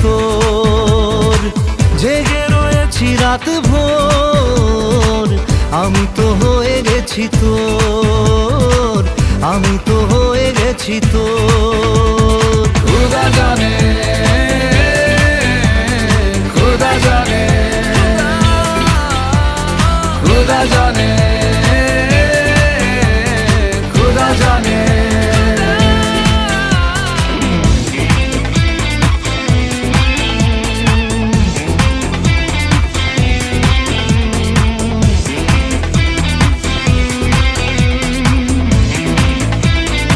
তোর, জেগে রয়েছি রাত ভোর, আমি তো হয়ে গেছি তোর, আমি তো হয়ে গেছি তোর। खुदा जाने, खुदा जाने, खुदा जाने।